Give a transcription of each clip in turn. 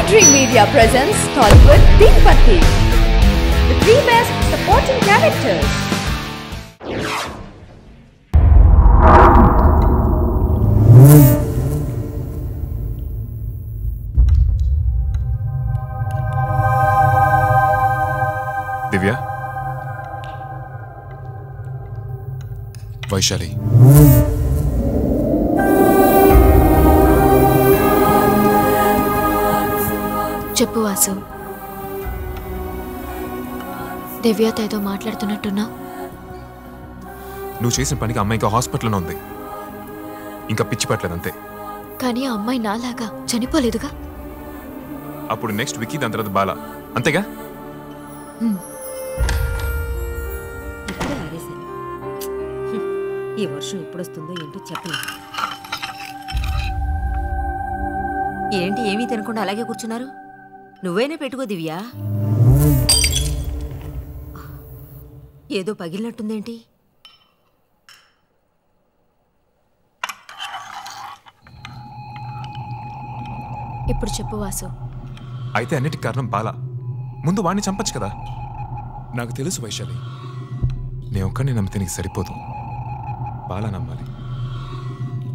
Dream Media presents Tollywood Deepati, the three best supporting characters. Divya, Vaishali. చెప్పు వాసు, దివ్యతో ఏదో మాట్లాడుతున్నట్టున్నా. నువ్వు చేసిన పనికి అమ్మాయి ఇంకా హాస్పిటల్లోనే ఉంది. ఇంకా పిచ్చి పట్టలేదు అంతే. కానీ ఆ అమ్మాయి నాలాగా చనిపోలేదుగా. అప్పుడు నెక్స్ట్ వికీ, దాని తర్వాత బాలా, అంతేగా? ఈ వర్షం ఎప్పుడొస్తుందో ఏంటో చెప్పలేదు. ఏంటి ఏమీ తినకుండా అలాగే కూర్చున్నారు? నువ్వైనా పెట్టుకో దివ్యా. ఏదో పగిలినట్టుందేంటి? ఇప్పుడు చెప్పు వాసు. అయితే అన్నిటికి కారణం బాలా. ముందు వాడిని చంపచ్చు కదా. నాకు తెలుసు వైశాలి, నేను ఒక్కడిని నమ్మితే నీకు సరిపోదు. బాలా నమ్మాలి,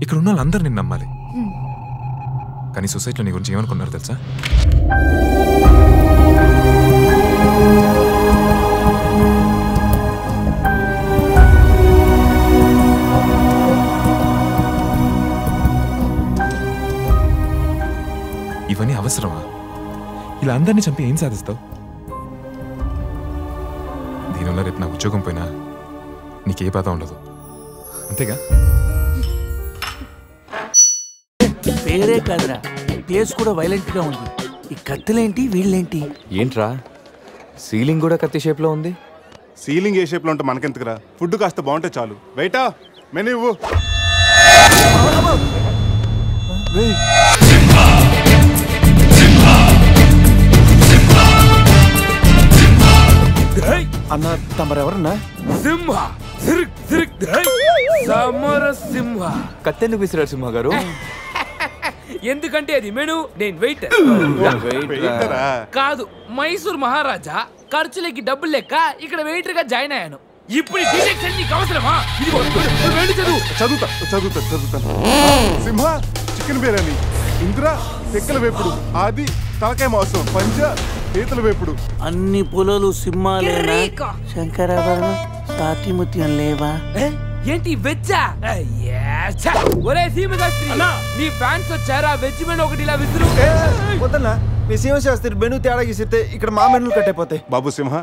ఇక్కడ ఉన్న వాళ్ళందరూ నిన్ను నమ్మాలి. కానీ సొసైటీలో నీ గురించి ఏమనుకున్నారు తెలుసా? ఇవన్నీ అవసరమా? ఇలా అందరినీ చంపి ఏం సాధిస్తావు? దీనివల్ల రేపు నా ఉద్యోగం పోయినా నీకే బాధ ఉండదు, అంతేగా? పేరే కాదురా, ప్లేస్ కూడా వైలెంట్ గా ఉంది. ఈ కత్తులేంటి, వీళ్ళేంటి? ఏంట్రా సీలింగ్ కూడా కత్తి షేప్ లో ఉంది? సీలింగ్ ఏ షేప్ లో ఉంటే మనకెందుకురా? ఫుడ్ కాస్త బాగుంటే చాలు. వెయిటా మెనూ ఇవ్వు. అన్న తమరెవరన్నా? సింహ సమర సింహ. కత్తెందుకు విసిరారు సింహ గారు? ఎందుకంటే అది మెను, నేను వెయిటర్ కాదు. మైసూర్ మహారాజా ఖర్చులకి డబ్బులు లెక్క ఇక్కడ వెయిటర్ గా జాయిన్ అయ్యాను. ఇప్పుడు నీకు అవసరమా? చదువుతాను. సింహ చికెన్ బిర్యానీ, ఇంద్ర తెక్కల వేపుడు, ఆది తలకాయ మాంసం, పంజ పీతల వేపుడు. అన్ని పొలాలు సింహాలేనా? శంకరాభరణం సాతిముత్యం లేవా? ఏంటి వెజ్జా? ఒరే సీమశాస్త్రి, నీ ఫ్యాన్స్ వచ్చారా? వెజ్ మెను ఒకటి ఇలా విసురు. వద్దన్నా, మీ సీమశాస్త్రి మెను తేడా గీసితే ఇక్కడ మా మెనూలు కట్టయిపోతాయి. బాబు సింహ,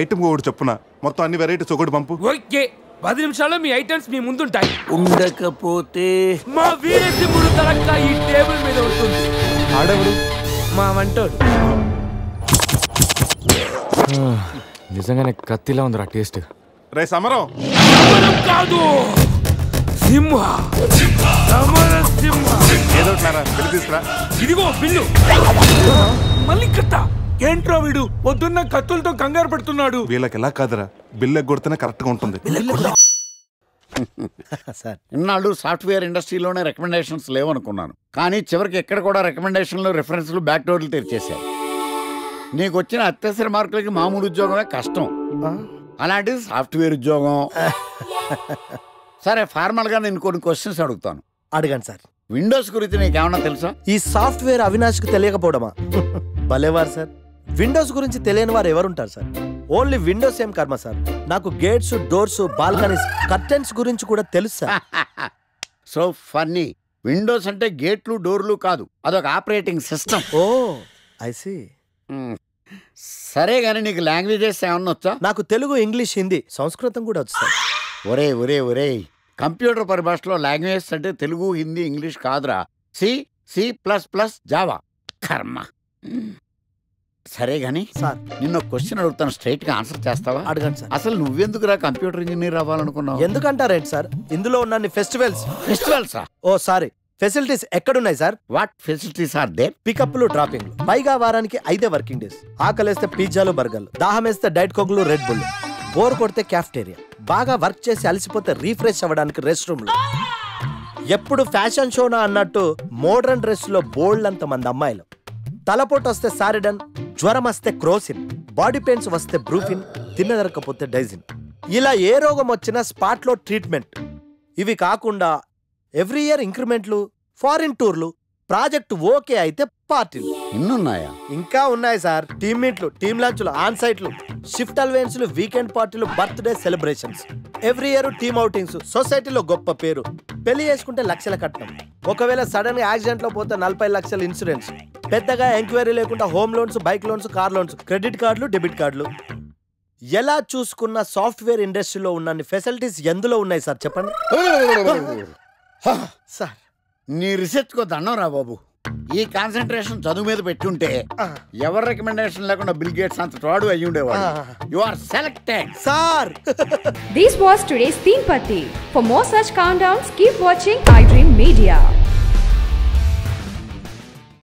ఐటమ్ ఒకటి చెప్పున మొత్తం అన్ని వెరైటీస్ ఒకటి పంపు. ఓకే, 10 నిమిషాల్లో మీ ఐటమ్స్ మీ ముందుంటాయి. ఉండకపోతే మా వీరసింహుడు తలక్క ఈ టేబుల్ మీద ఉంటుంది. ఆడెవడు? మా వంటోడు. నిజంగానే కత్తిలా ఉందిరా టేస్ట్. రే సమరం కాదు, సింహ సమర సింహ. ఏదో బిల్లు తీసుకురా. ఇదిగో బిల్లు. మళ్ళీ కట్ట. ఏంట్రా వీడు పొద్దున్న కత్తులతో కంగారు పడుతున్నాడు? వీళ్ళకి ఎలా కాదురా, బిల్లు ఎగ్గొడితేనే కరెక్ట్ గా ఉంటుంది. సార్, ఇన్నాళ్ళు సాఫ్ట్వేర్ ఇండస్ట్రీలోనే రికమెండేషన్స్ లేవనుకున్నాను, కానీ చివరికి ఎక్కడ కూడా రికమెండేషన్లు, రిఫరెన్స్లు, బ్యాక్ డోర్లు తెరిచేశాయి. నీకు వచ్చిన అత్యవసర మార్కులకి మామూలు ఉద్యోగమే కష్టం, అలాంటిది సాఫ్ట్వేర్ ఉద్యోగం. సరే, ఫార్మల్ గా నేను కొన్ని క్వశ్చన్స్ అడుగుతాను. అడగండి సార్. విండోస్ గురించి నీకేమన్నా తెలుసా? ఈ సాఫ్ట్వేర్ అవినాష్కి తెలియకపోవడమా? భలేవారు సార్. విండోస్ గురించి తెలియని వారు ఎవరుంటారు సార్? ఓన్లీ విండోస్ ఏం కర్మ సార్, నాకు గేట్స్, డోర్స్, బాల్కనీస్, కర్టెన్స్ గురించి కూడా తెలుసు సార్. So funny. విండోస్ అంటే గేట్లు, డోర్లు కాదు, అదొక operating system. Oh I see. సరే గానీ నీకు లాంగ్వేజెస్ ఏమన్నా వచ్చా? నాకు తెలుగు, ఇంగ్లీష్, హిందీ, సంస్కృతం కూడా వచ్చు సార్. ఒరే కంప్యూటర్ పరిభాషలో లాంగ్వేజెస్ అంటే తెలుగు, హిందీ, ఇంగ్లీష్ కాదురా. C++, Java. కర్మ. సరే గానీ సార్, నిన్న క్వశ్చన్ అడుగుతాను, స్ట్రైట్ గా ఆన్సర్ చేస్తావా? అడగండి సార్. అసలు నువ్వెందుకురా కంప్యూటర్ ఇంజనీర్ అవ్వాలనుకున్నావు? ఎందుకంటారేంటి సార్, ఇందులో ఉన్న ఫెస్టివల్స్. ఓ సారీ, ఫెసిలిటీస్ ఎక్కడున్నాయి sir? What facilities are there? పికప్లు, డ్రాపింగ్, పైగా వారానికి 5 వర్కింగ్ డేస్. ఆకలేస్తే పిజ్జాలు, బర్గర్లు, దాహం వేస్తే డైట్ కోక్లు, రెడ్ బుల్, బోర్ కొడితే క్యాఫ్టేరియా, బాగా వర్క్ చేసి అలసిపోతే రీఫ్రెష్ అవ్వడానికి రెస్ట్ రూమ్లు. ఎప్పుడు ఫ్యాషన్ షోనా అన్నట్టు మోడర్న్ డ్రెస్ లో బోల్డ్ అంత మంది అమ్మాయిలు. తలపోటు వస్తే సారిడన్, జ్వరం వస్తే క్రోసిన్, బాడీ పెయిన్స్ వస్తే బ్రూఫిన్, తిన్నదరకపోతే డైజిన్. ఇలా ఏ రోగం వచ్చినా స్పాట్లో ట్రీట్మెంట్. ఇవి కాకుండా ఎవ్రీ ఇయర్ ఇంక్రిమెంట్లు, ఫారిన్ టూర్లు, ప్రాజెక్ట్ ఓకే అయితే పార్టీలు. ఇన్నున్నాయా? ఇంకా ఉన్నాయి సార్. టీమ్ మీట్లు, టీమ్ లంచ్లు, ఆన్ సైట్లు, షిఫ్ట్ అలవెన్స్లు, వీకెండ్ పార్టీలు, birthday celebrations, every year team outings, సొసైటీలో గొప్ప పేరు. పెళ్లి చేసుకుంటే లక్షల కట్నం, ఒకవేళ సడన్ గా యాక్సిడెంట్ లో పోతే 40 లక్షల ఇన్సూరెన్స్, పెద్దగా ఎంక్వైరీ లేకుండా home loans, bike loans, car loans, credit కార్డులు, డెబిట్ కార్డులు. ఎలా చూసుకున్న సాఫ్ట్వేర్ ఇండస్ట్రీలో ఉన్న ఫెసిలిటీస్ ఎందులో ఉన్నాయి సార్ చెప్పండి. సార్ నీ రీసెర్చ్ కో దండం రా బాబు. ఈ కాన్సన్ట్రేషన్ చదువు మీద పెట్టుంటే ఎవరి రికమెండేషన్ లేకుండా బిల్ గేట్స్ అంత ట్రాడు అయ్యి ఉండేవాడు. You are selected sir. This was today's Teen Patti. For more such countdowns, keep watching iDream Media.